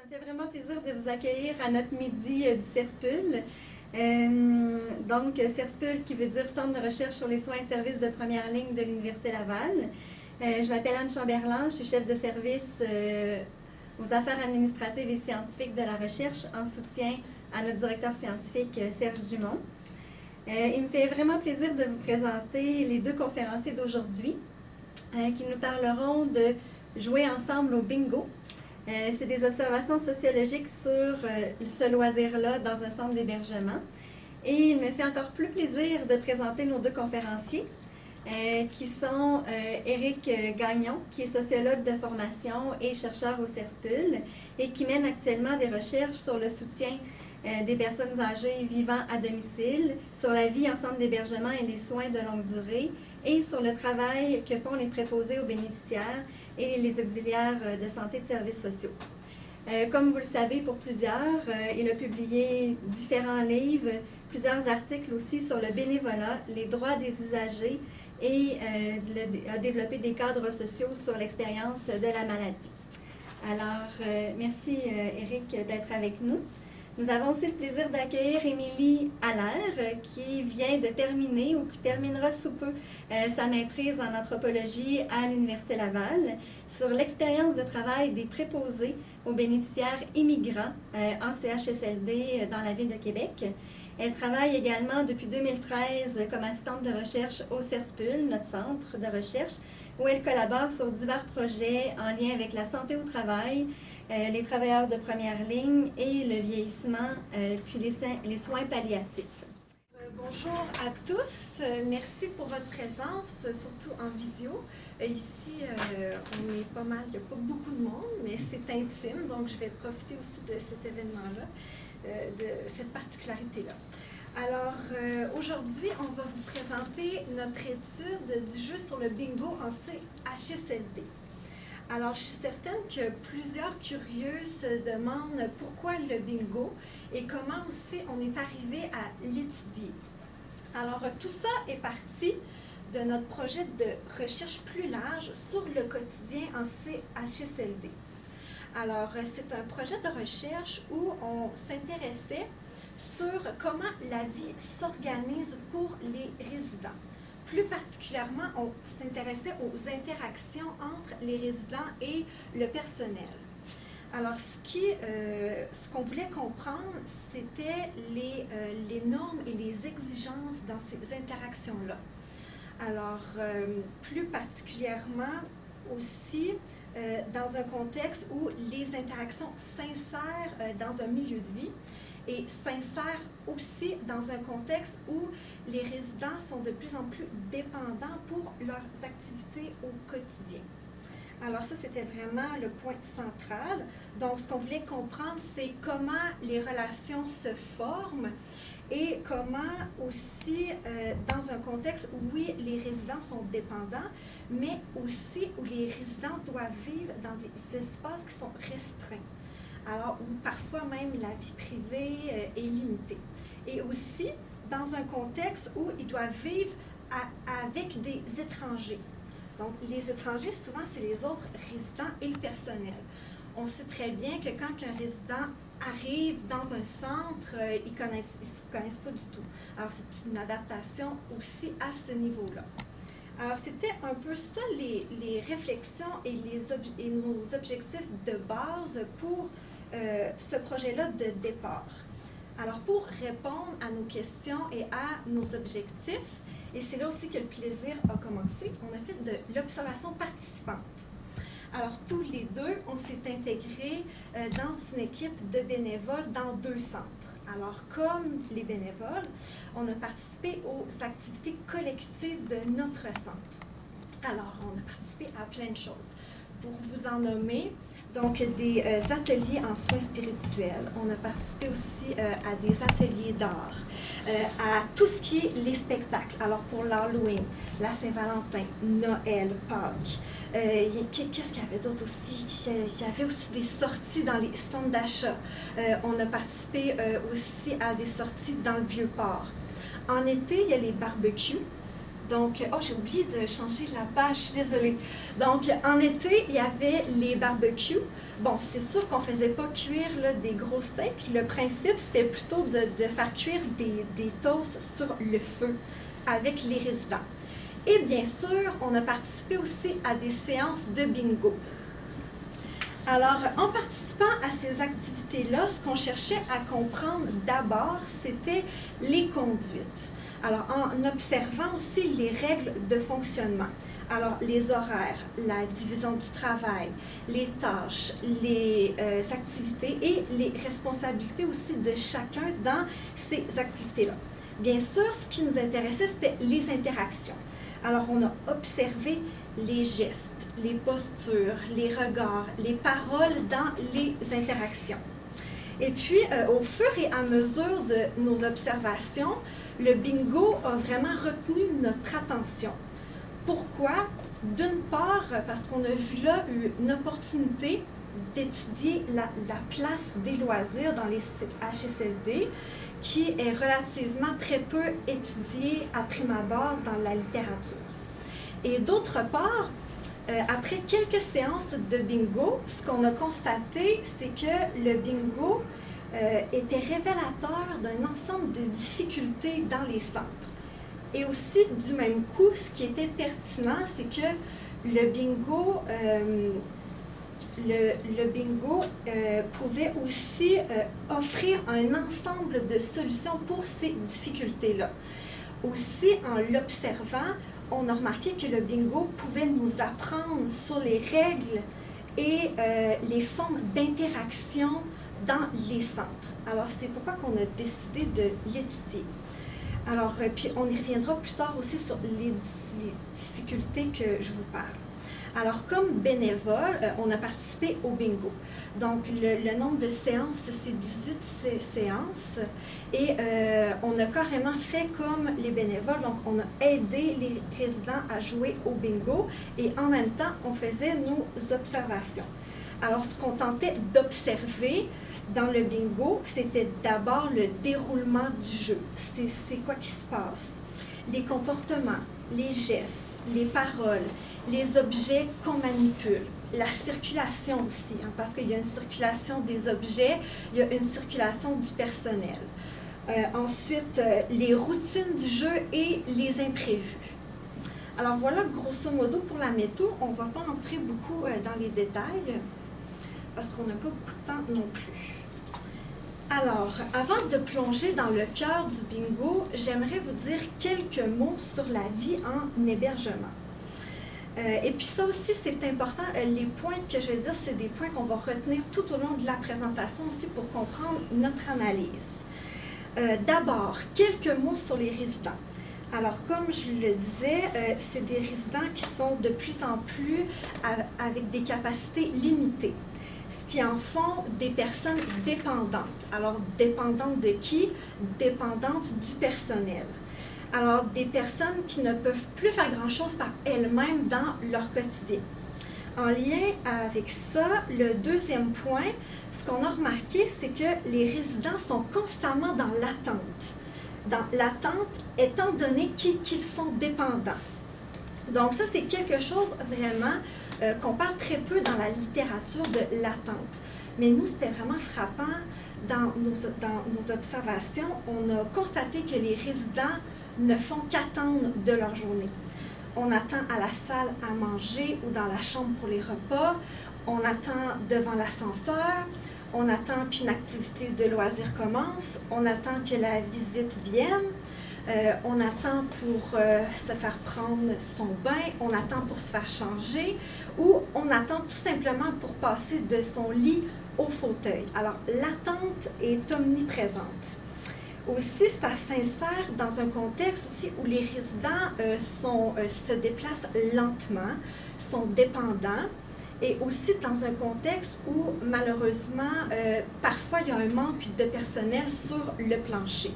Ça me fait vraiment plaisir de vous accueillir à notre midi du CERSPUL. CERSPUL qui veut dire Centre de recherche sur les soins et services de première ligne de l'Université Laval. Je m'appelle Anne Chamberlain, je suis chef de service aux affaires administratives et scientifiques de la recherche en soutien à notre directeur scientifique Serge Dumont. Il me fait vraiment plaisir de vous présenter les deux conférenciers d'aujourd'hui qui nous parleront de jouer ensemble au bingo. C'est des observations sociologiques sur ce loisir-là dans un centre d'hébergement. Et il me fait encore plus plaisir de présenter nos deux conférenciers, qui sont Éric Gagnon, qui est sociologue de formation et chercheur au CERSPUL, et qui mène actuellement des recherches sur le soutien des personnes âgées vivant à domicile, sur la vie en centre d'hébergement et les soins de longue durée, et sur le travail que font les préposés aux bénéficiaires et les auxiliaires de santé de services sociaux. Comme vous le savez, pour plusieurs, il a publié différents livres, plusieurs articles aussi sur le bénévolat, les droits des usagers et a développé des cadres sociaux sur l'expérience de la maladie. Alors, merci Éric d'être avec nous. Nous avons aussi le plaisir d'accueillir Émilie Allaire, qui vient de terminer ou qui terminera sous peu sa maîtrise en anthropologie à l'Université Laval sur l'expérience de travail des préposés aux bénéficiaires immigrants en CHSLD dans la ville de Québec. Elle travaille également depuis 2013 comme assistante de recherche au CERSPUL, notre centre de recherche, où elle collabore sur divers projets en lien avec la santé au travail, les travailleurs de première ligne et le vieillissement, puis les soins palliatifs. Bonjour à tous, merci pour votre présence, surtout en visio. Ici, on est pas mal, il n'y a pas beaucoup de monde, mais c'est intime, donc je vais profiter aussi de cet événement-là, de cette particularité-là. Alors, aujourd'hui, on va vous présenter notre étude du jeu sur le bingo en CHSLD. Alors, je suis certaine que plusieurs curieux se demandent pourquoi le bingo et comment aussi on est arrivé à l'étudier. Alors, tout ça est parti de notre projet de recherche plus large sur le quotidien en CHSLD. Alors, c'est un projet de recherche où on s'intéressait sur comment la vie s'organise pour les résidents. Plus particulièrement, on s'intéressait aux interactions entre les résidents et le personnel. Alors, ce qu'on voulait comprendre, c'était les normes et les exigences dans ces interactions-là. Alors, plus particulièrement aussi, dans un contexte où les interactions s'insèrent dans un milieu de vie et s'insèrent aussi dans un contexte où les résidents sont de plus en plus dépendants pour leurs activités au quotidien. Alors ça, c'était vraiment le point central. Donc, ce qu'on voulait comprendre, c'est comment les relations se forment et comment aussi, dans un contexte où, oui, les résidents sont dépendants, mais aussi où les résidents doivent vivre dans des espaces qui sont restreints. Alors, où parfois même la vie privée est limitée. Et aussi, dans un contexte où ils doivent vivre avec des étrangers. Donc, les étrangers, souvent, c'est les autres résidents et le personnel. On sait très bien que quand un résident arrive dans un centre, ils ne se connaissent pas du tout. Alors, c'est une adaptation aussi à ce niveau-là. Alors, c'était un peu ça les réflexions et nos objectifs de base pour ce projet-là de départ. Alors, pour répondre à nos questions et à nos objectifs, et c'est là aussi que le plaisir a commencé, on a fait de l'observation participante. Alors, tous les deux, on s'est intégrés dans une équipe de bénévoles dans 2 centres. Alors, comme les bénévoles, on a participé aux activités collectives de notre centre. Alors, on a participé à plein de choses. Pour vous en nommer, donc des ateliers en soins spirituels. On a participé aussi à des ateliers d'art, à tout ce qui est les spectacles. Alors, pour l'Halloween, la Saint-Valentin, Noël, Pâques. Qu'est-ce qu'il y avait d'autre aussi? Il y avait aussi des sorties dans les centres d'achat. On a participé aussi à des sorties dans le Vieux-Port. En été, il y a les barbecues. Donc, oh, j'ai oublié de changer la page, je suis désolée. Donc, en été, il y avait les barbecues. Bon, c'est sûr qu'on ne faisait pas cuire là, des gros steaks. Le principe, c'était plutôt de faire cuire des toasts sur le feu avec les résidents. Et bien sûr, on a participé aussi à des séances de bingo. Alors, en participant à ces activités-là, ce qu'on cherchait à comprendre d'abord, c'était les conduites. Alors, en observant aussi les règles de fonctionnement. Alors, les horaires, la division du travail, les tâches, les activités et les responsabilités aussi de chacun dans ces activités-là. Bien sûr, ce qui nous intéressait, c'était les interactions. Alors, on a observé les gestes, les postures, les regards, les paroles dans les interactions. Et puis, au fur et à mesure de nos observations, le bingo a vraiment retenu notre attention. Pourquoi? D'une part, parce qu'on a vu là une opportunité d'étudier la place des loisirs dans les CHSLD, qui est relativement très peu étudiée à prime abord dans la littérature. Et d'autre part, après quelques séances de bingo, ce qu'on a constaté, c'est que le bingo était révélateur d'un ensemble de difficultés dans les centres. Et aussi, du même coup, ce qui était pertinent, c'est que le bingo, pouvait aussi offrir un ensemble de solutions pour ces difficultés-là. Aussi, en l'observant, on a remarqué que le bingo pouvait nous apprendre sur les règles et les formes d'interaction dans les centres. Alors, c'est pourquoi on a décidé de l'étudier. Alors, puis on y reviendra plus tard aussi sur les difficultés que je vous parle. Alors, comme bénévole, on a participé au bingo. Donc, le nombre de séances, c'est 18 séances. Et on a carrément fait comme les bénévoles. Donc, on a aidé les résidents à jouer au bingo. Et en même temps, on faisait nos observations. Alors, ce qu'on tentait d'observer dans le bingo, c'était d'abord le déroulement du jeu. C'est quoi qui se passe? Les comportements, les gestes, les paroles, les objets qu'on manipule, la circulation aussi, hein, parce qu'il y a une circulation des objets, il y a une circulation du personnel. Ensuite, les routines du jeu et les imprévus. Alors voilà, grosso modo, pour la méthode, on ne va pas entrer beaucoup dans les détails, parce qu'on n'a pas beaucoup de temps non plus. Alors, avant de plonger dans le cœur du bingo, j'aimerais vous dire quelques mots sur la vie en hébergement. Et puis ça aussi, c'est important. Les points que je vais dire, c'est des points qu'on va retenir tout au long de la présentation aussi pour comprendre notre analyse. D'abord, quelques mots sur les résidents. Alors, comme je le disais, c'est des résidents qui sont de plus en plus avec des capacités limitées, ce qui en font des personnes dépendantes. Alors, dépendantes de qui? Dépendantes du personnel. Alors, des personnes qui ne peuvent plus faire grand-chose par elles-mêmes dans leur quotidien. En lien avec ça, le deuxième point, ce qu'on a remarqué, c'est que les résidents sont constamment dans l'attente. Dans l'attente, étant donné qu'ils sont dépendants. Donc ça, c'est quelque chose vraiment qu'on parle très peu dans la littérature de l'attente. Mais nous, c'était vraiment frappant dans nos observations. On a constaté que les résidents ne font qu'attendre de leur journée. On attend à la salle à manger ou dans la chambre pour les repas. On attend devant l'ascenseur. On attend qu'une activité de loisir commence. On attend que la visite vienne. On attend pour se faire prendre son bain. On attend pour se faire changer. Ou on attend tout simplement pour passer de son lit au fauteuil. Alors, l'attente est omniprésente. Aussi, ça s'insère dans un contexte aussi où les résidents se déplacent lentement, sont dépendants, et aussi dans un contexte où, malheureusement, parfois, il y a un manque de personnel sur le plancher.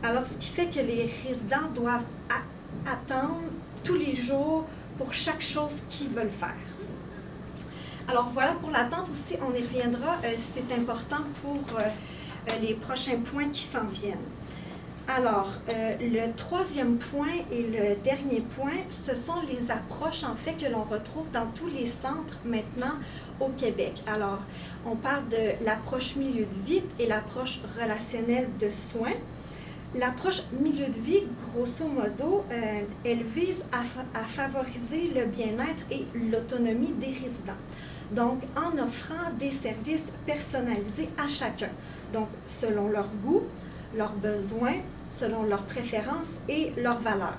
Alors, ce qui fait que les résidents doivent attendre tous les jours pour chaque chose qu'ils veulent faire. Alors, voilà pour l'attente aussi, on y reviendra, c'est important pour les prochains points qui s'en viennent. Alors, le troisième point et le dernier point, ce sont les approches, en fait, que l'on retrouve dans tous les centres maintenant au Québec. Alors, on parle de l'approche milieu de vie et l'approche relationnelle de soins. L'approche milieu de vie, grosso modo, elle vise à favoriser le bien-être et l'autonomie des résidents. Donc, en offrant des services personnalisés à chacun. Donc, selon leurs goûts, leurs besoins, selon leurs préférences et leurs valeurs.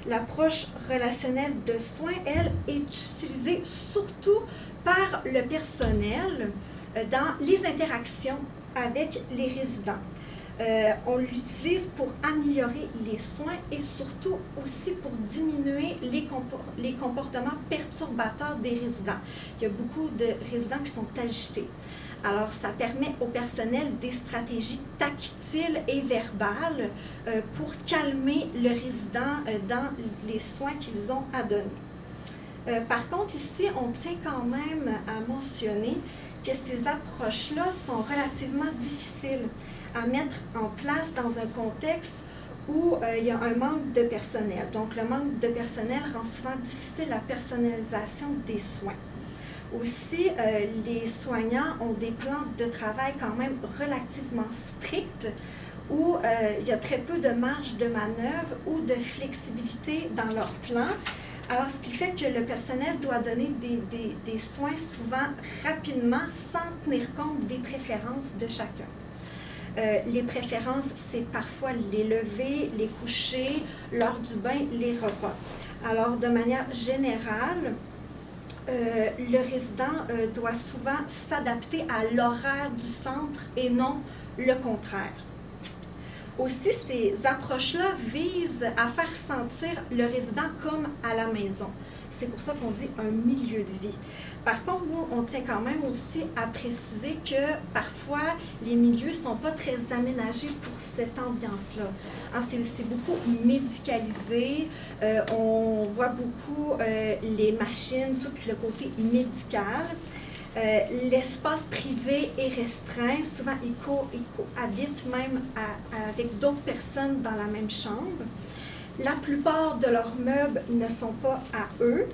L'approche relationnelle de soins, elle, est utilisée surtout par le personnel dans les interactions avec les résidents. On l'utilise pour améliorer les soins et surtout aussi pour diminuer les comportements perturbateurs des résidents. Il y a beaucoup de résidents qui sont agités. Alors, ça permet au personnel des stratégies tactiles et verbales pour calmer le résident dans les soins qu'ils ont à donner. Par contre, ici, on tient quand même à mentionner que ces approches-là sont relativement difficiles à mettre en place dans un contexte où il y a un manque de personnel. Donc, le manque de personnel rend souvent difficile la personnalisation des soins. Aussi, les soignants ont des plans de travail quand même relativement stricts où il y a très peu de marge de manœuvre ou de flexibilité dans leurs plans. Alors, ce qui fait que le personnel doit donner des soins souvent rapidement sans tenir compte des préférences de chacun. Les préférences, c'est parfois les levers, les couchers, l'heure du bain, les repas. Alors, de manière générale, le résident doit souvent s'adapter à l'horaire du centre et non le contraire. Aussi, ces approches-là visent à faire sentir le résident comme à la maison. C'est pour ça qu'on dit un milieu de vie. Par contre, nous, on tient quand même aussi à préciser que parfois, les milieux ne sont pas très aménagés pour cette ambiance-là. Hein, c'est beaucoup médicalisé. On voit beaucoup les machines, tout le côté médical. L'espace privé est restreint. Souvent, ils cohabitent même avec d'autres personnes dans la même chambre. La plupart de leurs meubles ne sont pas à eux.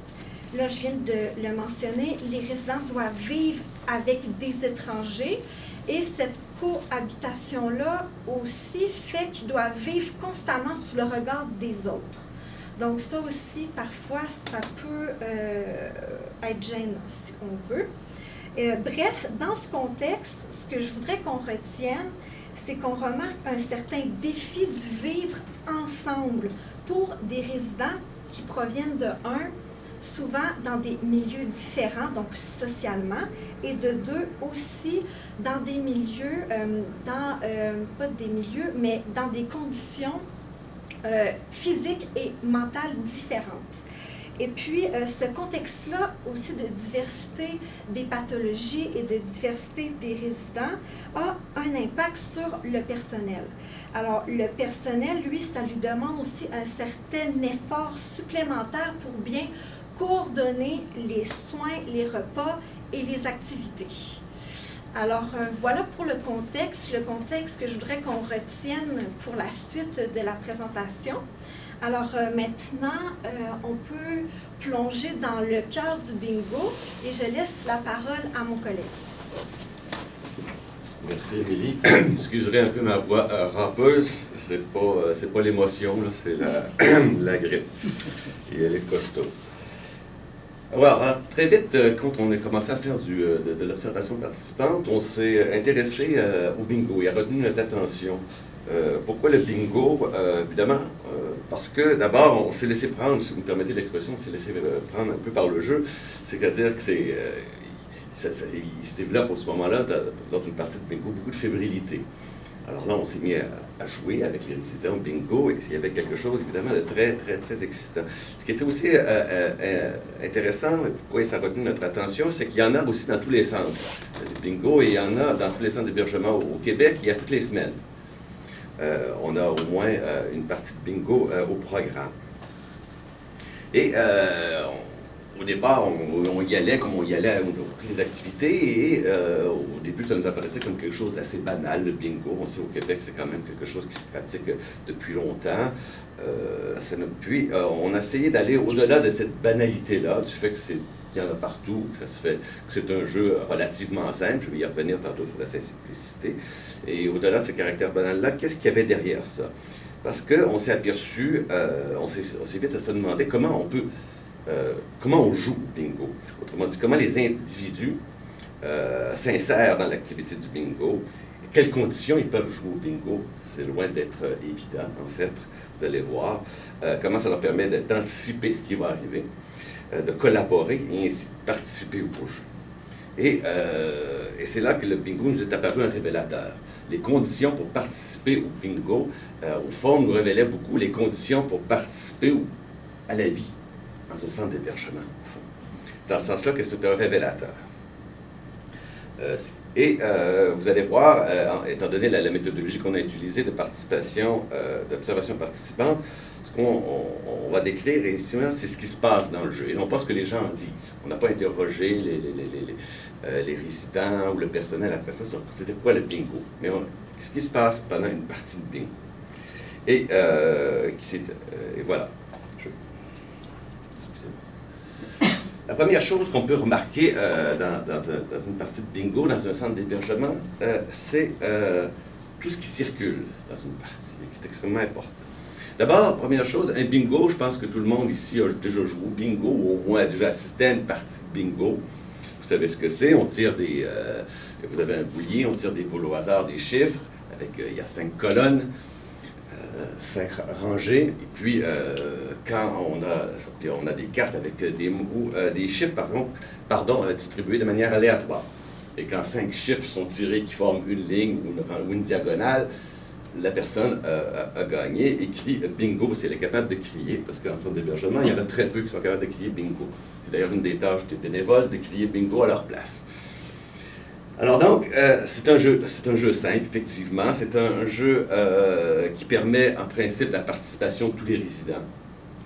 Là, je viens de le mentionner, les résidents doivent vivre avec des étrangers et cette cohabitation-là aussi fait qu'ils doivent vivre constamment sous le regard des autres. Donc ça aussi, parfois, ça peut être gênant, si on veut. Bref, dans ce contexte, ce que je voudrais qu'on retienne, c'est qu'on remarque un certain défi du vivre ensemble pour des résidents qui proviennent de souvent dans des milieux différents, donc socialement, et de deux, aussi dans des milieux, pas des milieux, mais dans des conditions physiques et mentales différentes. Et puis, ce contexte-là aussi de diversité des pathologies et de diversité des résidents a un impact sur le personnel. Alors, le personnel, lui, ça lui demande aussi un certain effort supplémentaire pour bien coordonner les soins, les repas et les activités. Alors, voilà pour le contexte que je voudrais qu'on retienne pour la suite de la présentation. Alors maintenant, on peut plonger dans le cœur du bingo et je laisse la parole à mon collègue. Merci, Émilie. Excuserez un peu ma voix râpeuse. C'est pas l'émotion, c'est la grippe. Et elle est costaud. Alors, très vite, quand on a commencé à faire de l'observation participante, on s'est intéressé au bingo et a retenu notre attention. Pourquoi le bingo? Évidemment, parce que d'abord, on s'est laissé prendre, si vous me permettez l'expression, on s'est laissé prendre un peu par le jeu. C'est-à-dire que il se développe à ce moment-là, dans une partie de bingo, beaucoup de fébrilité. Alors là, on s'est mis à jouer avec les résidents bingo et il y avait quelque chose, évidemment, de très, très, très excitant. Ce qui était aussi intéressant, et pourquoi ça a retenu notre attention, c'est qu'il y en a aussi dans tous les centres de bingo et il y en a dans tous les centres d'hébergement au Québec, il y a toutes les semaines. On a au moins une partie de bingo au programme. Et au départ, on y allait comme on y allait à toutes les activités, et au début, ça nous apparaissait comme quelque chose d'assez banal, le bingo. On sait au Québec, c'est quand même quelque chose qui se pratique depuis longtemps. Puis, on a essayé d'aller au-delà de cette banalité-là, du fait qu'il y en a partout, que c'est un jeu relativement simple. Je vais y revenir tantôt sur la simplicité. Et au-delà de ce caractère banal-là, qu'est-ce qu'il y avait derrière ça? Parce qu'on s'est aperçu, on s'est vite à se demander comment on joue au bingo. Autrement dit, comment les individus s'insèrent dans l'activité du bingo, et quelles conditions ils peuvent jouer au bingo. C'est loin d'être évident, en fait. Vous allez voir comment ça leur permet d'anticiper ce qui va arriver, de collaborer et ainsi de participer au jeu. Et c'est là que le bingo nous est apparu un révélateur. Les conditions pour participer au bingo, au fond, nous révélaient beaucoup les conditions pour participer à la vie dans un centre d'hébergement, au fond. C'est dans ce sens-là que c'est un révélateur. Vous allez voir, étant donné la méthodologie qu'on a utilisée de participation, d'observation participante, ce qu'on va décrire, c'est ce qui se passe dans le jeu, et non pas ce que les gens en disent. On n'a pas interrogé les résidents ou le personnel après ça, c'était quoi le bingo. Mais ce qui se passe pendant une partie de bingo. Et voilà. La première chose qu'on peut remarquer dans une partie de bingo, dans un centre d'hébergement, c'est tout ce qui circule dans une partie, qui est extrêmement important. D'abord, première chose, un bingo, je pense que tout le monde ici a déjà joué au bingo, ou au moins a déjà assisté à une partie de bingo. Vous savez ce que c'est, on tire vous avez un boulier, on tire des boules au hasard, des chiffres, il y a 5 colonnes, 5 rangées, et puis quand on a des cartes avec des chiffres distribués de manière aléatoire. Et quand 5 chiffres sont tirés qui forment une ligne ou une diagonale, la personne a gagné et crie bingo si elle est capable de crier, parce qu'en centre d'hébergement, il y en a très peu qui sont capables de crier bingo. C'est d'ailleurs une des tâches des bénévoles de crier bingo à leur place. Alors donc, c'est un jeu simple, effectivement. C'est un jeu qui permet en principe la participation de tous les résidents,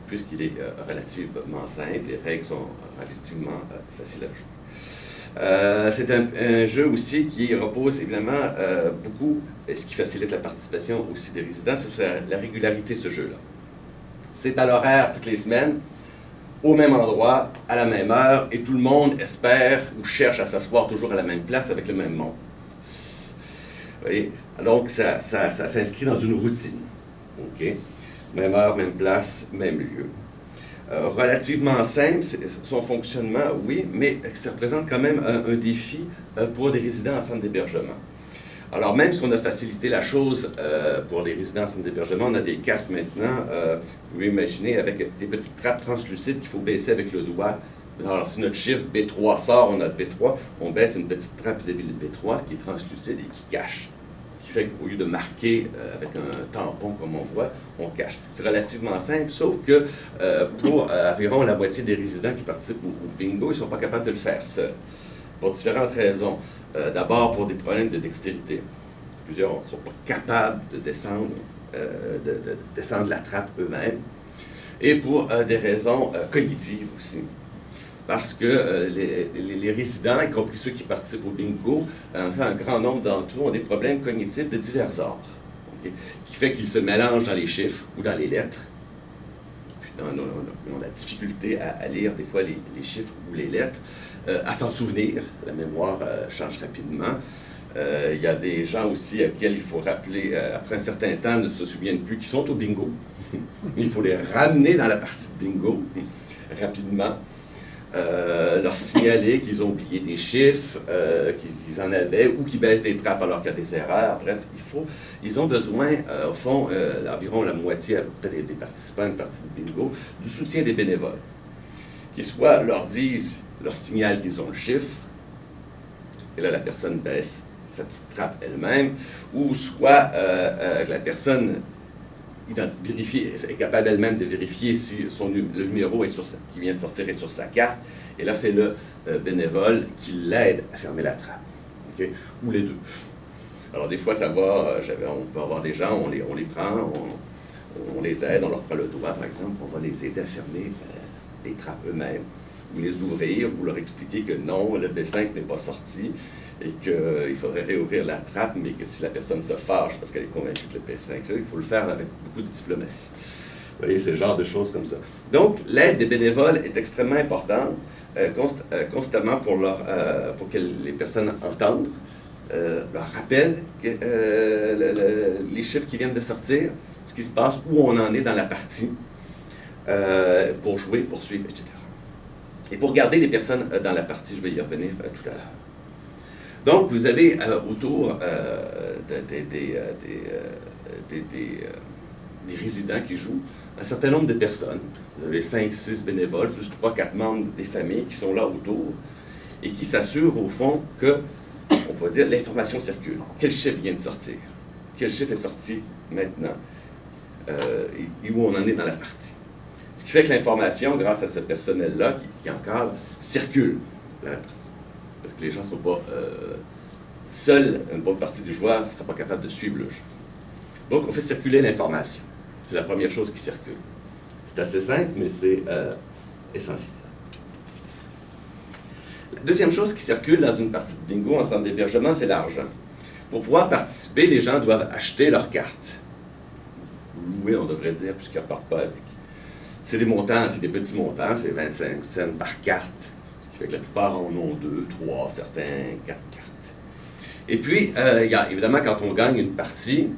puisqu'il est relativement simple, les règles sont relativement faciles à jouer. C'est un jeu aussi qui repose évidemment beaucoup, et ce qui facilite la participation aussi des résidents, c'est la régularité de ce jeu-là. C'est à l'horaire toutes les semaines, au même endroit, à la même heure, et tout le monde espère ou cherche à s'asseoir toujours à la même place avec le même monde. Vous voyez? Donc ça s'inscrit dans une routine. OK? Même heure, même place, même lieu. Relativement simple, son fonctionnement, oui, mais ça représente quand même un défi pour des résidents en centre d'hébergement. Alors, même si on a facilité la chose pour les résidents en centre d'hébergement, on a des cartes maintenant, vous pouvez imaginer, avec des petites trappes translucides qu'il faut baisser avec le doigt. Alors, si notre chiffre B3 sort, on a B3, on baisse une petite trappe vis-à-vis de B3 qui est translucide et qui cache. Qui fait qu'au lieu de marquer avec un tampon comme on voit, on cache. C'est relativement simple, sauf que pour environ la moitié des résidents qui participent au bingo, ils ne sont pas capables de le faire seuls. Pour différentes raisons. D'abord pour des problèmes de dextérité. Plusieurs ne sont pas capables de descendre la trappe eux-mêmes. Et pour des raisons cognitives aussi. Parce que les résidents, y compris ceux qui participent au bingo, un grand nombre d'entre eux ont des problèmes cognitifs de divers ordres, okay? Qui fait qu'ils se mélangent dans les chiffres ou dans les lettres. Puis on a la difficulté à lire des fois les chiffres ou les lettres, à s'en souvenir. La mémoire change rapidement. Il y a des gens aussi auxquels il faut rappeler, après un certain temps, ne se souviennent plus qu'ils sont au bingo. Il faut les ramener dans la partie de bingo rapidement. Leur signaler qu'ils ont oublié des chiffres, qu'ils en avaient, ou qu'ils baissent des trappes alors qu'il y a des erreurs. Bref, ils ont besoin, au fond, environ la moitié à peu près des participants à une partie de bingo, du soutien des bénévoles. Qui soit leur signalent qu'ils ont le chiffre, et là la personne baisse sa petite trappe elle-même, ou soit la personne est capable elle-même de vérifier si le numéro qui vient de sortir est sur sa carte, et là c'est le bénévole qui l'aide à fermer la trappe, okay? Ou les deux. Alors des fois ça va, on peut avoir des gens, on les prend, on les aide, on leur prend le doigt par exemple, on va les aider à fermer les trappes eux-mêmes, ou les ouvrir, ou leur expliquer que non, le B5 n'est pas sorti, et qu'il faudrait réouvrir la trappe, mais que si la personne se fâche parce qu'elle est convaincue que le B5, il faut le faire avec beaucoup de diplomatie. Vous voyez, c'est le genre de choses comme ça. Donc, l'aide des bénévoles est extrêmement importante, constamment pour que les personnes entendent, leur rappellent les chiffres qui viennent de sortir, ce qui se passe, où on en est dans la partie, pour jouer, poursuivre, etc. Et pour garder les personnes dans la partie, je vais y revenir tout à l'heure. Donc, vous avez autour des résidents qui jouent, un certain nombre de personnes. Vous avez 5-6 bénévoles, plus 3-4 membres des familles qui sont là autour et qui s'assurent, au fond, que, on pourrait dire, l'information circule. Quel chiffre vient de sortir? Quel chiffre est sorti maintenant? Et où on en est dans la partie. Ce qui fait que l'information, grâce à ce personnel-là qui encadre, circule dans la partie. Parce que les gens ne sont pas seuls, une bonne partie des joueurs ne sera pas capable de suivre le jeu. Donc, on fait circuler l'information. C'est la première chose qui circule. C'est assez simple, mais c'est essentiel. La deuxième chose qui circule dans une partie de bingo en centre d'hébergement, c'est l'argent. Pour pouvoir participer, les gens doivent acheter leurs cartes. Louer, on devrait dire, puisqu'ils ne repartent pas avec. C'est des montants, c'est des petits montants, c'est 25 cents par carte. Ce qui fait que la plupart en ont 2, 3, certains 4 cartes. Et puis, évidemment, quand on gagne une partie,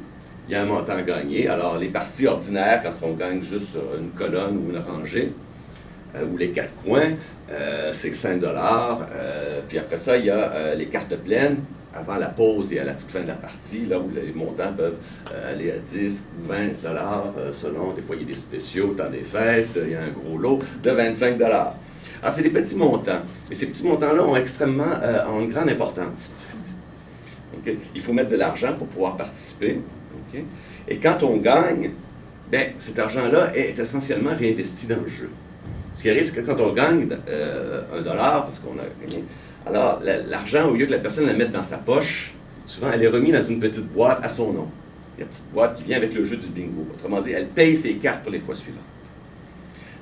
il y a un montant gagné. Alors, les parties ordinaires, quand on gagne juste sur une colonne ou une rangée, ou les 4 coins, c'est 5 $. Puis après ça, il y a les cartes pleines, avant la pause et à la toute fin de la partie, là où les montants peuvent aller à 10 ou 20 $, selon, des fois il y a des spéciaux, temps des fêtes, il y a un gros lot de 25 $. Alors, c'est des petits montants. Mais ces petits montants-là ont ont une grande importance. Okay? Il faut mettre de l'argent pour pouvoir participer. Okay? Et quand on gagne, bien, cet argent-là est essentiellement réinvesti dans le jeu. Ce qui arrive, c'est que quand on gagne $1, parce qu'on a gagné, alors l'argent, au lieu que la personne la mette dans sa poche, souvent elle est remise dans une petite boîte à son nom. Il y a une petite boîte qui vient avec le jeu du bingo. Autrement dit, elle paye ses cartes pour les fois suivantes.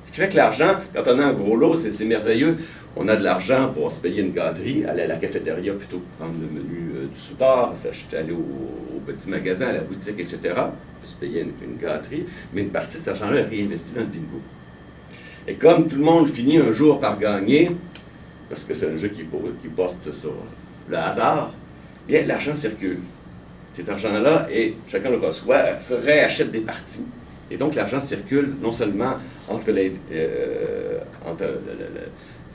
Ce qui fait que l'argent, quand on a un gros lot, c'est merveilleux. On a de l'argent pour se payer une gâterie, aller à la cafétéria plutôt que prendre le menu du souport, aller au petit magasin, à la boutique, etc. On peut se payer une gâterie, mais une partie de cet argent-là est réinvesti dans le bingo. Et comme tout le monde finit un jour par gagner, parce que c'est un jeu qui porte sur le hasard, bien, l'argent circule. Cet argent-là, et chacun le reçoit, se réachète des parties. Et donc, l'argent circule non seulement entre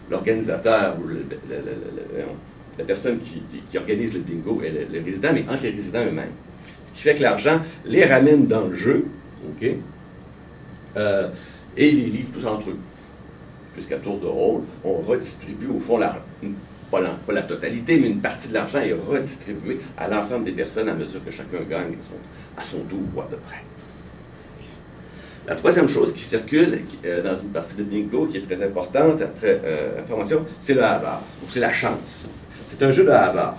l'organisateur ou la personne qui organise le bingo et les résidents, mais entre les résidents eux-mêmes. Ce qui fait que l'argent les ramène dans le jeu, OK? Et les lie tous entre eux. Puisqu'à tour de rôle, on redistribue au fond pas la totalité, mais une partie de l'argent est redistribuée à l'ensemble des personnes à mesure que chacun gagne à son tour ou à peu près. La troisième chose qui circule dans une partie de bingo qui est très importante après information, c'est le hasard, ou c'est la chance. C'est un jeu de hasard.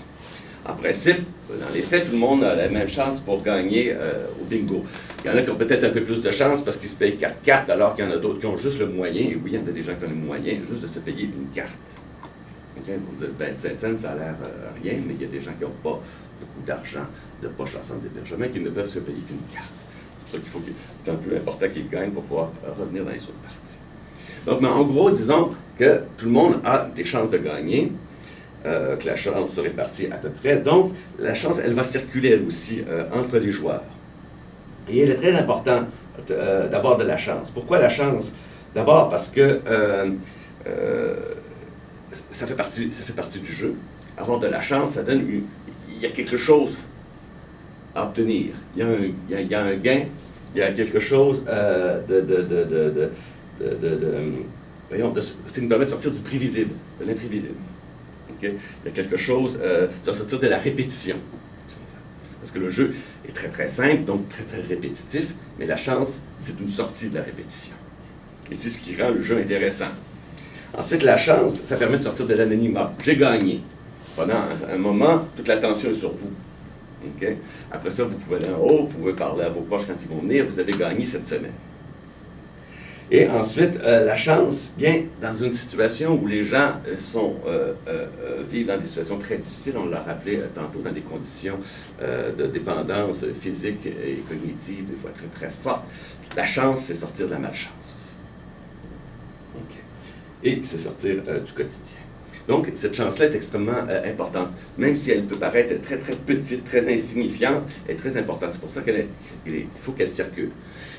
En principe, dans les faits, tout le monde a la même chance pour gagner au bingo. Il y en a qui ont peut-être un peu plus de chance parce qu'ils se payent 4 cartes, alors qu'il y en a d'autres qui ont juste le moyen, et oui, il y en a des gens qui ont le moyen juste de se payer une carte. Okay? Vous dites 25 cents, ça a l'air rien, mais il y a des gens qui n'ont pas beaucoup d'argent de poche en centre d'hébergement qui ne peuvent se payer qu'une carte. C'est pour ça qu'il faut qu'il est un peu important qu'ils gagnent pour pouvoir revenir dans les autres parties. Donc, mais en gros, disons que tout le monde a des chances de gagner, que la chance se répartit à peu près. Donc, la chance, elle va circuler, elle aussi, entre les joueurs. Et il est très important d'avoir de la chance. Pourquoi la chance? D'abord parce que ça fait partie du jeu. Avoir de la chance, ça donne il y a quelque chose à obtenir. Il y a un gain, il y a quelque chose ça nous permet de sortir du prévisible, de l'imprévisible. Okay? Il y a quelque chose, de sortir de la répétition. Parce que le jeu est très très simple, donc très très répétitif, mais la chance, c'est une sortie de la répétition. Et c'est ce qui rend le jeu intéressant. Ensuite, la chance, ça permet de sortir de l'anonymat. J'ai gagné. Pendant un moment, toute l'attention est sur vous. Okay? Après ça, vous pouvez aller en haut, vous pouvez parler à vos proches quand ils vont venir, vous avez gagné cette semaine. Et ensuite, la chance, bien, dans une situation où les gens vivent dans des situations très difficiles, on l'a rappelé tantôt, dans des conditions de dépendance physique et cognitive, des fois très, très fortes, la chance, c'est sortir de la malchance aussi. Okay. Et c'est sortir du quotidien. Donc, cette chance-là est extrêmement importante. Même si elle peut paraître très, très petite, très insignifiante, elle est très importante. C'est pour ça qu'il faut qu'elle circule.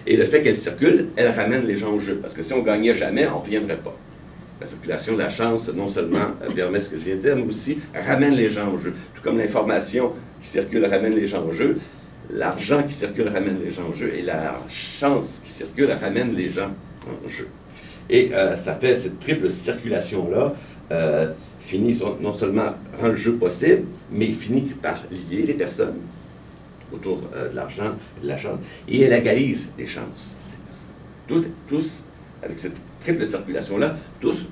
Et le fait qu'elle circule, elle ramène les gens au jeu. Parce que si on ne gagnait jamais, on ne reviendrait pas. La circulation de la chance, non seulement permet ce que je viens de dire, mais aussi ramène les gens au jeu. Tout comme l'information qui circule ramène les gens au jeu, l'argent qui circule ramène les gens au jeu, et la chance qui circule ramène les gens au jeu. Et ça fait cette triple circulation-là, finit non seulement rend le jeu possible, mais finit par lier les personnes autour de l'argent et de la chance, et elle égalise les chances des personnes. Tous, avec cette triple circulation-là, tous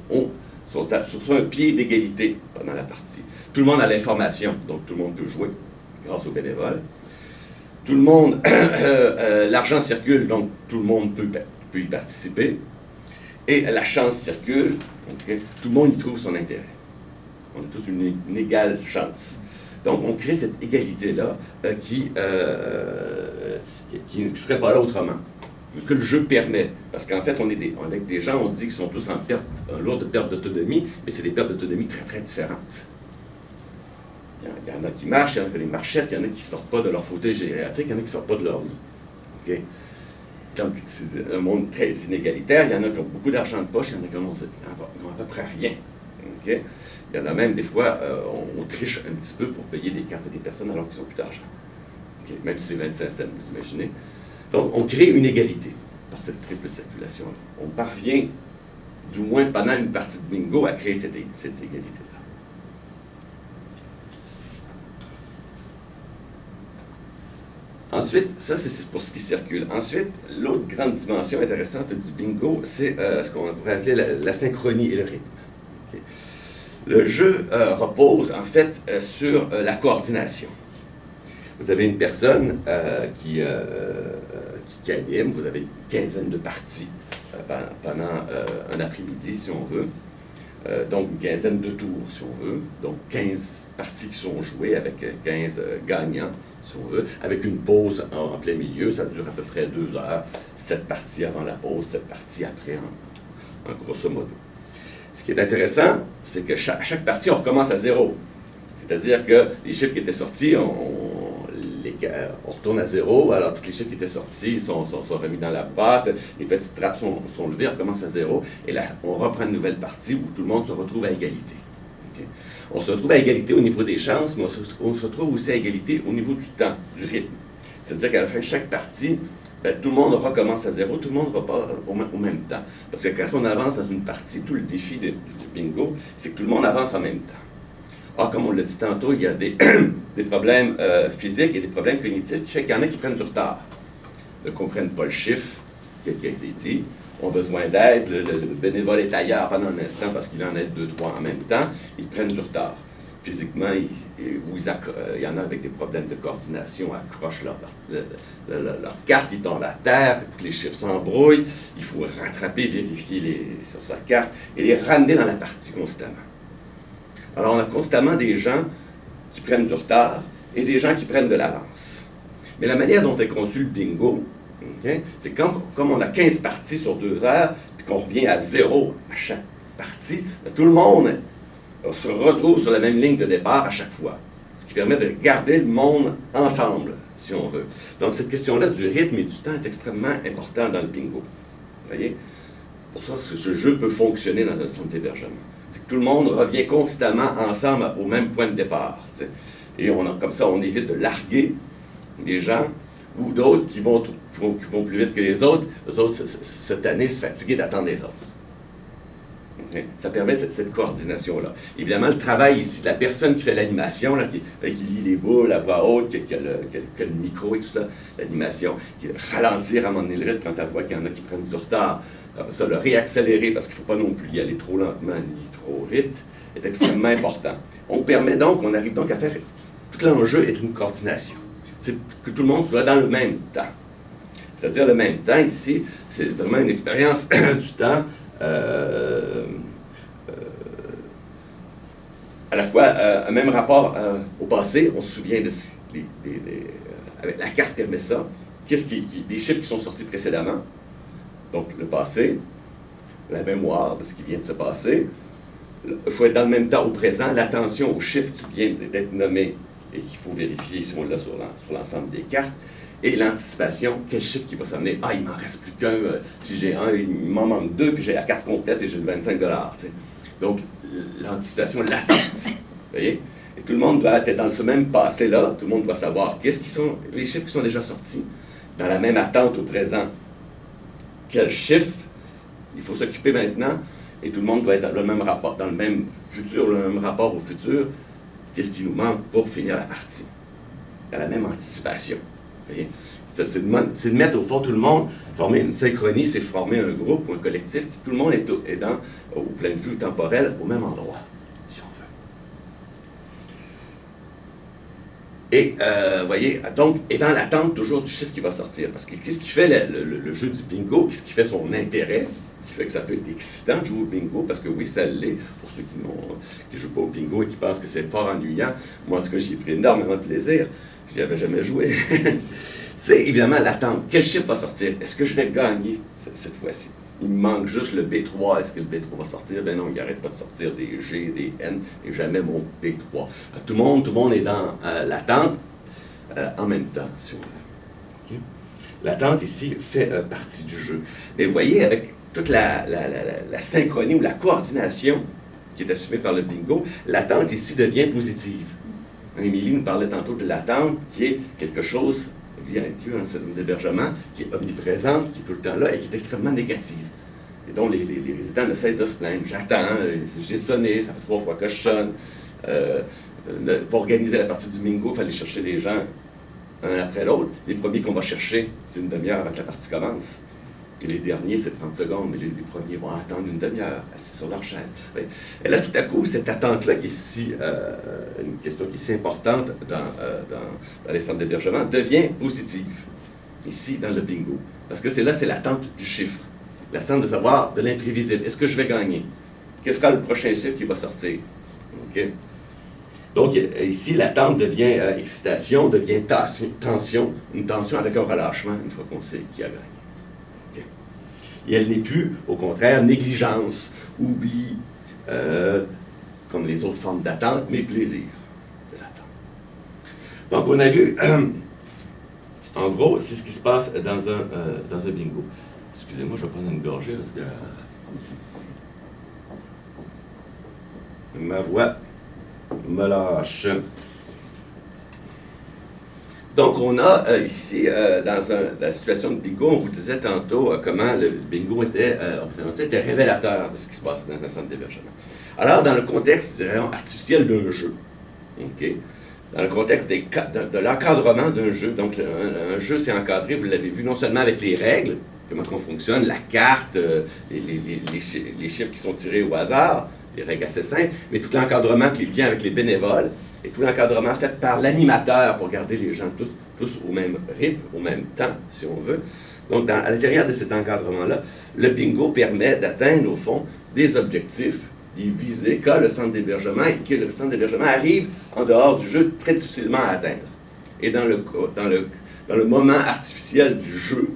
sont sur un pied d'égalité pendant la partie. Tout le monde a l'information, donc tout le monde peut jouer grâce aux bénévoles. Tout le monde, l'argent circule, donc tout le monde peut y participer. Et la chance circule, okay? Tout le monde y trouve son intérêt. On a tous une égale chance. Donc, on crée cette égalité-là qui ne serait pas là autrement, que le jeu permet. Parce qu'en fait, on est avec des gens, on dit qu'ils sont tous en lourde perte d'autonomie, mais c'est des pertes d'autonomie très, très différentes. Il y en a qui marchent, il y en a qui ont des marchettes, il y en a qui ne sortent pas de leur fauteuil gériatrique, il y en a qui ne sortent pas de leur lit. Okay? Donc, c'est un monde très inégalitaire. Il y en a qui ont beaucoup d'argent de poche, il y en a qui n'ont à peu près rien. Okay? Il y en a même, des fois, on triche un petit peu pour payer des cartes des personnes alors qu'ils n'ont plus d'argent. Okay? Même si c'est 25 cents, vous imaginez. Donc, on crée une égalité par cette triple circulation-là. On parvient, du moins pendant une partie de bingo, à créer cette égalité-là. Ensuite, ça c'est pour ce qui circule. Ensuite, l'autre grande dimension intéressante du bingo, c'est ce qu'on pourrait appeler la synchronie et le rythme. Okay. Le jeu repose en fait sur la coordination. Vous avez une personne qui anime, vous avez une quinzaine de parties pendant un après-midi, si on veut. Donc une quinzaine de tours, si on veut. Donc 15 parties qui sont jouées avec 15 gagnants, si on veut, avec une pause en plein milieu. Ça dure à peu près 2 heures. 7 parties avant la pause, 7 parties après, en grosso modo. Ce qui est intéressant, c'est que chaque partie, on recommence à zéro. C'est-à-dire que les chiffres qui étaient sortis, on retourne à zéro, alors tous les chiffres qui étaient sortis sont remis dans la boîte, les petites trappes sont levées, on recommence à zéro, et là, on reprend une nouvelle partie où tout le monde se retrouve à égalité. Okay? On se retrouve à égalité au niveau des chances, mais on se retrouve aussi à égalité au niveau du temps, du rythme. C'est-à-dire qu'à la fin de chaque partie, tout le monde recommence à zéro, tout le monde repart au même temps. Parce que quand on avance dans une partie, tout le défi du bingo, c'est que tout le monde avance en même temps. Or, comme on l'a dit tantôt, il y a des problèmes physiques et des problèmes cognitifs qui font qu'il y en a qui prennent du retard. Ne comprennent pas le chiffre qui a été dit, ont besoin d'aide, le bénévole est ailleurs pendant un instant parce qu'il en aide 2, 3 en même temps, ils prennent du retard. Physiquement, il y en a avec des problèmes de coordination, accrochent leur carte qui tombe à terre, puis les chiffres s'embrouillent, il faut rattraper, vérifier sur sa carte et les ramener dans la partie constamment. Alors, on a constamment des gens qui prennent du retard et des gens qui prennent de l'avance. Mais la manière dont est conçu le bingo, okay, c'est comme on a 15 parties sur 2 heures, puis qu'on revient à zéro à chaque partie, tout le monde se retrouve sur la même ligne de départ à chaque fois. Ce qui permet de garder le monde ensemble, si on veut. Donc, cette question-là du rythme et du temps est extrêmement importante dans le bingo. Vous voyez? Pour ça, ce jeu peut fonctionner dans un centre d'hébergement. C'est que tout le monde revient constamment ensemble au même point de départ. T'sais. Et comme ça, on évite de larguer des gens ou d'autres qui vont plus vite que les autres cette année, se fatiguer d'attendre les autres. Okay. Ça permet cette coordination-là. Évidemment, le travail ici, la personne qui fait l'animation, qui lit les boules à voix haute, qui a le micro et tout ça, l'animation, qui ralentir à un moment donné le rythme quand elle voit qu'il y en a qui prennent du retard. Après ça, le réaccélérer, parce qu'il ne faut pas non plus y aller trop lentement ni trop vite, est extrêmement important. On arrive donc à faire, tout l'enjeu est une coordination. C'est que tout le monde soit dans le même temps. C'est-à-dire le même temps ici, c'est vraiment une expérience du temps à la fois un même rapport au passé, on se souvient avec la carte permet ça, des chiffres qui sont sortis précédemment, donc le passé, la mémoire de ce qui vient de se passer. Il faut être dans le même temps au présent, l'attention aux chiffres qui viennent d'être nommés et qu'il faut vérifier si on l'a sur l'ensemble des cartes, et l'anticipation, quel chiffre qui va s'amener. Ah, il m'en reste plus qu'un, si j'ai un, il m'en manque deux, puis j'ai la carte complète et j'ai le 25 $. Donc, l'anticipation, l'attente, vous voyez? Et tout le monde doit être dans ce même passé-là, tout le monde doit savoir qu'est-ce qui sont les chiffres qui sont déjà sortis, dans la même attente au présent. Quel chiffre il faut s'occuper maintenant, et tout le monde doit être dans le même rapport, dans le même futur, le même rapport au futur. Qu'est-ce qui nous manque pour finir la partie? Dans la même anticipation. Vous voyez? C'est de mettre au fond tout le monde, former une synchronie, c'est former un groupe ou un collectif, puis tout le monde est au plein de vue temporel au même endroit, si on veut. Et, voyez, donc, et dans l'attente toujours du chiffre qui va sortir. Parce que qu'est-ce qui fait le jeu du bingo, qu'est-ce qui fait son intérêt, qui fait que ça peut être excitant de jouer au bingo, parce que oui, ça l'est, pour ceux qui ne jouent pas au bingo et qui pensent que c'est fort ennuyant. Moi, en tout cas, j'y ai pris énormément de plaisir. Je n'y avais jamais joué. C'est évidemment l'attente. Quel chiffre va sortir? Est-ce que je vais gagner cette fois-ci? Il me manque juste le B3. Est-ce que le B3 va sortir? Ben non, il n'arrête pas de sortir des G, des N, et jamais mon B3. Tout le monde est dans l'attente en même temps, si on veut. Okay? L'attente ici fait partie du jeu. Mais vous voyez, avec toute la synchronie ou la coordination qui est assumée par le bingo, l'attente ici devient positive. Émilie nous parlait tantôt de l'attente qui est quelque chose vécu en système d'hébergement, qui est omniprésente, qui est tout le temps là et qui est extrêmement négative. Et donc les résidents ne cessent de se plaindre. J'attends, j'ai sonné, ça fait 3 fois que je sonne. Pour organiser la partie du bingo, il fallait chercher les gens un après l'autre. Les premiers qu'on va chercher, c'est une demi-heure avant que la partie commence. Et les derniers, c'est 30 secondes, mais les premiers vont attendre une demi-heure, assis sur leur chaise. Et là, tout à coup, cette attente-là, qui est si, une question qui est si importante dans les centres d'hébergement, devient positive, ici, dans le bingo. Parce que c'est l'attente du chiffre, l'attente de savoir de l'imprévisible. Est-ce que je vais gagner? Qu'est-ce sera le prochain chiffre qui va sortir? Okay? Donc, ici, l'attente devient excitation, devient tension, une tension avec un relâchement, une fois qu'on sait qui a gagné. Et elle n'est plus, au contraire, négligence, oubli, comme les autres formes d'attente, mais plaisir de l'attente. Donc, on a vu, en gros, c'est ce qui se passe dans un bingo. Excusez-moi, je vais prendre une gorgée parce que ma voix me lâche. Donc, on a ici, dans la situation de bingo, on vous disait tantôt comment le bingo était révélateur de ce qui se passe dans un centre d'hébergement. Alors, dans le contexte, disons, artificiel d'un jeu, okay? Dans le contexte de l'encadrement d'un jeu, donc un jeu c'est encadré, vous l'avez vu, non seulement avec les règles, comment on fonctionne, la carte, les chiffres qui sont tirés au hasard, les règles assez simples, mais tout l'encadrement qui vient avec les bénévoles, et tout l'encadrement fait par l'animateur pour garder les gens tous au même rythme, au même temps, si on veut. Donc, à l'intérieur de cet encadrement-là, le bingo permet d'atteindre, au fond, des objectifs, des visées qu'a le centre d'hébergement et que le centre d'hébergement arrive en dehors du jeu très difficilement à atteindre. Et dans le moment artificiel du jeu,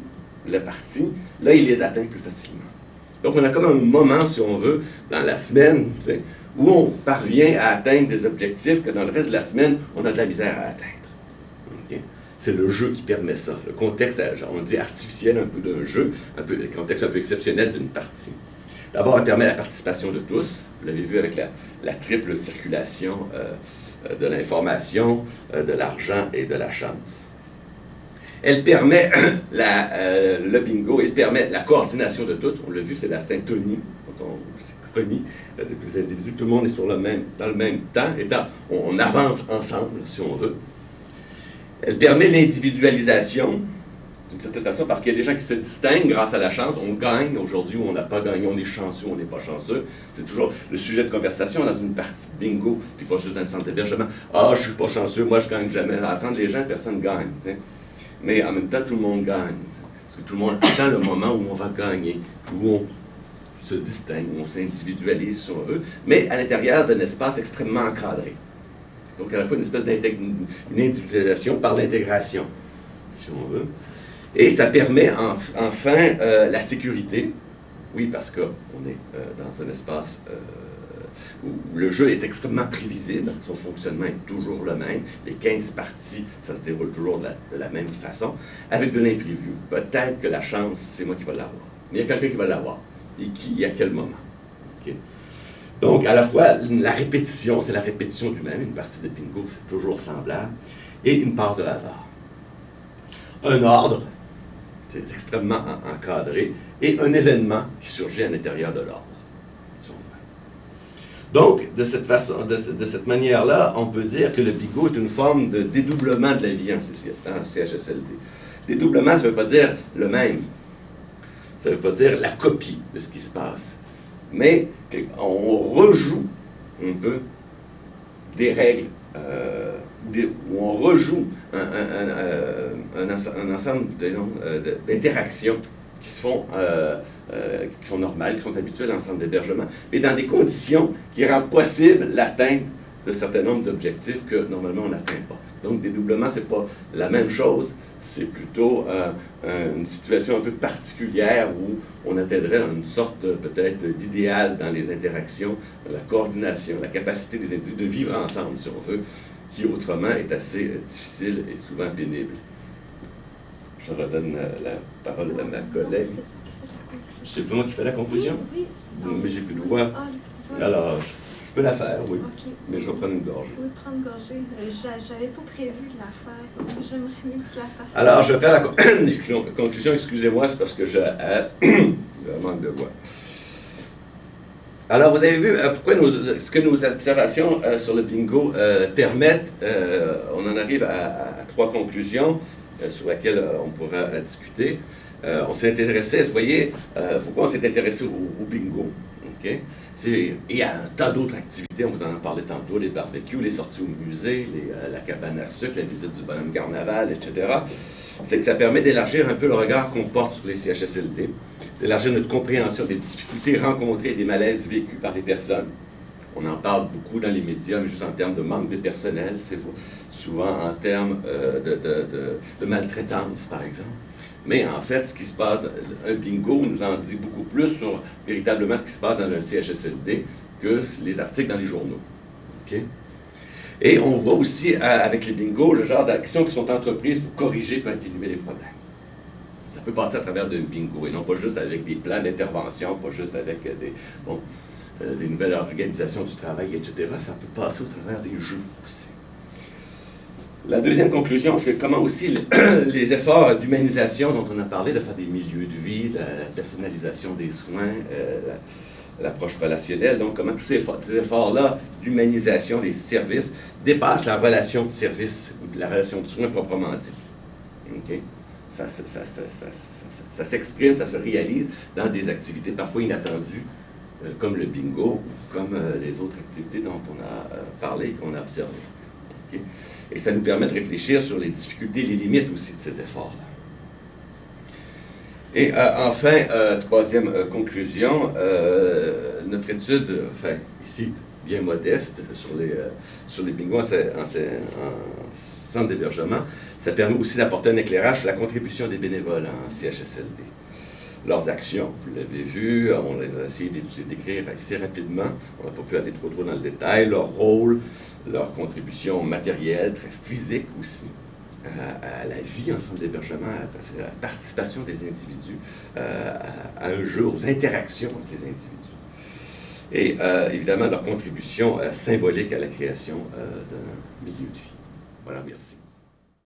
la partie, là, il les atteint plus facilement. Donc, on a comme un moment, si on veut, dans la semaine, où on parvient à atteindre des objectifs que dans le reste de la semaine, on a de la misère à atteindre. Okay? C'est le jeu qui permet ça. Le contexte, on dit artificiel un peu d'un jeu, le contexte un peu exceptionnel d'une partie. D'abord, elle permet la participation de tous. Vous l'avez vu avec la triple circulation de l'information, de l'argent et de la chance. Elle permet le bingo, elle permet la coordination de tout. On l'a vu, c'est la syntonie, synchronie de tous les individus. Tout le monde est dans le même temps, et on avance ensemble, si on veut. Elle permet l'individualisation, d'une certaine façon, parce qu'il y a des gens qui se distinguent grâce à la chance. On gagne aujourd'hui ou on n'a pas gagné, on est chanceux ou on n'est pas chanceux. C'est toujours le sujet de conversation dans une partie de bingo, puis pas juste dans le centre d'hébergement. Ah, je suis pas chanceux, moi je gagne jamais. À entendre les gens, personne ne gagne. T'sais. Mais en même temps, tout le monde gagne. parce que tout le monde attend le moment où on va gagner, où on se distingue, où on s'individualise, si on veut, mais à l'intérieur d'un espace extrêmement encadré. Donc, à la fois une espèce d'individualisation par l'intégration, si on veut. Et ça permet enfin la sécurité. Oui, parce qu'on est dans un espace où le jeu est extrêmement prévisible, son fonctionnement est toujours le même, les 15 parties, ça se déroule toujours de la même façon, avec de l'imprévu. Peut-être que la chance, c'est moi qui vais l'avoir. Mais il y a quelqu'un qui va l'avoir. Et qui, à quel moment? Okay. Donc, à la fois, la répétition, c'est la répétition du même. Une partie de bingo, c'est toujours semblable. Et une part de hasard. Un ordre, c'est extrêmement encadré, et un événement qui surgit à l'intérieur de l'ordre. Donc, de cette façon, de cette manière-là, on peut dire que le bingo est une forme de dédoublement de la vie en CHSLD. Dédoublement, ça ne veut pas dire le même. Ça ne veut pas dire la copie de ce qui se passe. Mais on rejoue un peu des règles, où on rejoue un ensemble d'interactions qui se font, qui sont normales, qui sont habituelles en centre d'hébergement, mais dans des conditions qui rendent possible l'atteinte d'un certain nombre d'objectifs que normalement on n'atteint pas. Donc, dédoublement, ce n'est pas la même chose, c'est plutôt une situation un peu particulière où on atteindrait une sorte peut-être d'idéal dans les interactions, la coordination, la capacité des individus de vivre ensemble, si on veut, qui autrement est assez difficile et souvent pénible. Je redonne la parole à ma collègue. C'est moi qui fais la conclusion? Oui. Mais j'ai plus le droit. Alors, je peux la faire, oui. Okay. Mais je vais prendre une gorgée. Oui, prendre une gorgée. J'avais pas prévu de la faire. J'aimerais mieux que tu la fasses. Alors, je vais faire la conclusion. Excusez-moi, c'est parce que j'ai un manque de voix. Alors, vous avez vu pourquoi ce que nos observations sur le bingo permettent. On en arrive à 3 conclusions sur lesquelles on pourra discuter. On s'est intéressé, vous voyez, pourquoi on s'est intéressé au bingo. Okay? Et à un tas d'autres activités, on vous en a parlé tantôt, les barbecues, les sorties au musée, la cabane à sucre, la visite du bonhomme carnaval, etc. C'est que ça permet d'élargir un peu le regard qu'on porte sur les CHSLD, d'élargir notre compréhension des difficultés rencontrées et des malaises vécus par les personnes. On en parle beaucoup dans les médias, mais juste en termes de manque de personnel, c'est souvent en termes de maltraitance, par exemple. Mais en fait, ce qui se passe, un bingo nous en dit beaucoup plus sur véritablement ce qui se passe dans un CHSLD que les articles dans les journaux. Okay? Et on voit aussi avec les bingos le genre d'actions qui sont entreprises pour corriger et atténuer les problèmes. Ça peut passer à travers d'un bingo et non pas juste avec des plans d'intervention, pas juste avec des nouvelles organisations du travail, etc. Ça peut passer au travers des jeux aussi. La deuxième conclusion, c'est comment aussi les efforts d'humanisation dont on a parlé, de faire des milieux de vie, la personnalisation des soins, l'approche relationnelle, donc comment tous ces efforts-là d'humanisation des services dépassent la relation de service ou la relation de soins proprement dit. Okay? Ça s'exprime, ça se réalise dans des activités parfois inattendues, comme le bingo, ou comme les autres activités dont on a parlé et qu'on a observées. Okay? Et ça nous permet de réfléchir sur les difficultés, les limites aussi de ces efforts-là. Et enfin, troisième conclusion, notre étude, ici, bien modeste, sur les bingos en centre d'hébergement, ça permet aussi d'apporter un éclairage sur la contribution des bénévoles en CHSLD. Leurs actions, vous l'avez vu, on a essayé de les décrire assez rapidement, on n'a pas pu aller trop dans le détail, leur rôle, leur contribution matérielle, très physique aussi, à la vie en centre d'hébergement, à la participation des individus, à un jeu, aux interactions avec les individus. Et évidemment, leur contribution symbolique à la création d'un milieu de vie. Voilà, merci.